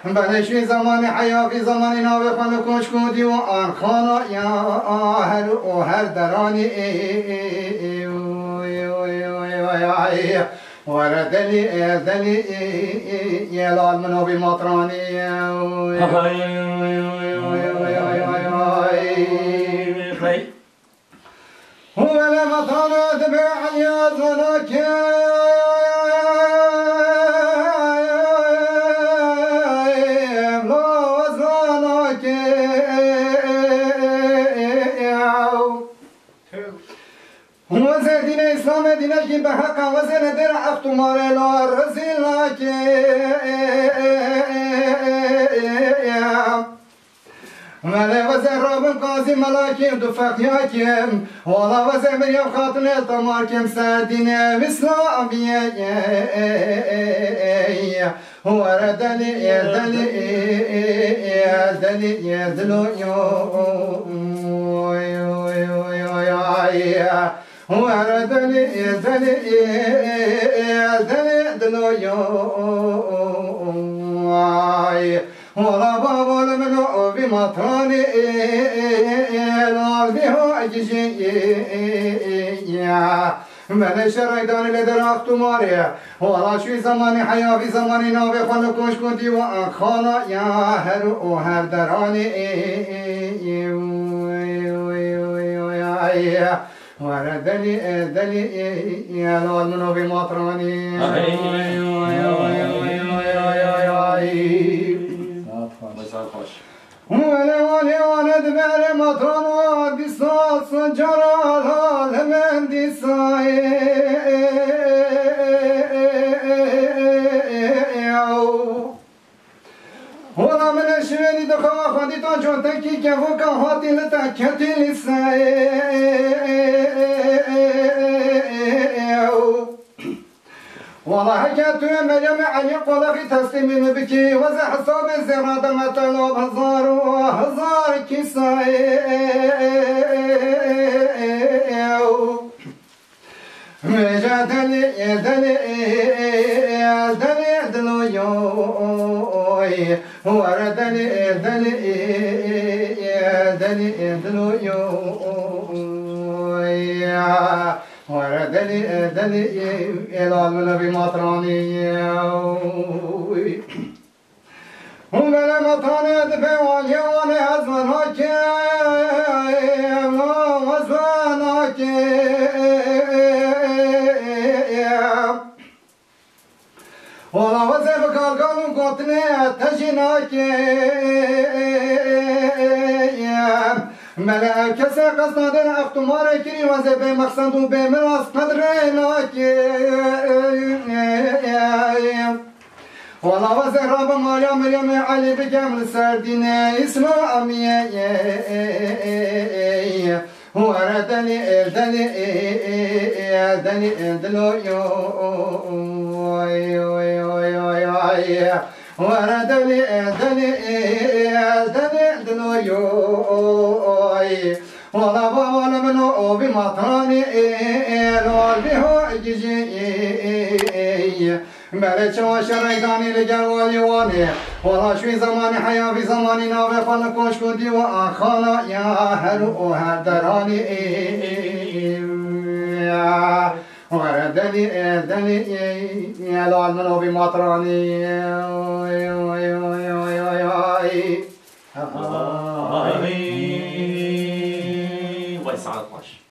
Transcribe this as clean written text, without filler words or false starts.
بلش في زمان حياة في زمان ناوي خلقوش كودي وآن خانا يا هر و هر دراني وردني ذني يا لال منو بمطراني هو لما طال تبع يا زناك دينك بحق وزن درع اختمار لا رزلك ملا وزن رب قاضي ملاكم دفقياكم والله وزن مريم خاطن الطماركم سادين مسلامية هو ردني يدني يدني يدلو وردني يدني يدني دلو ولا بابا لمنو بمطراني لال بيهو أجيشي من شريدان لدرخت ماريا ولا شوي زماني حياة في زماني ناوي خلقوش كنتي وأخانا يا هر وهر دراني وردني دني يا لال منو بمطراني وانا دبر مطران ودي صوت جرال من دي صاي ولا من الشمال دخوا خدي تاجون تكي كفو كهاتي لتكتي لساي والله حكيت مريم علي قول في تسليم بكي وزع حساب الزرادة مطلوب هزار كساي مجادلي دلو يوي وردلي دلو يوي وردلي إلى النبي مطراني ومن مطراني دفعوا يواني أزمناك وزمناك ولا وزيب قالقان قطني تجيناك ملا كسا قصدن اختمار كري وزيب مقصد بمراس قدريناك ولا وزيب رب مايا مريم علي بكامل سردين اسمه أمي هو ردني دلو وردني دلو ولا ولا منو بمطاني لول بهو جيجي ملك وشريداني لجوالي واني ولا شوي زمان حياة في زماني ناوي خلقوش كودي وآخانا يا هلو هدراني وردني يا لال منو بمطراني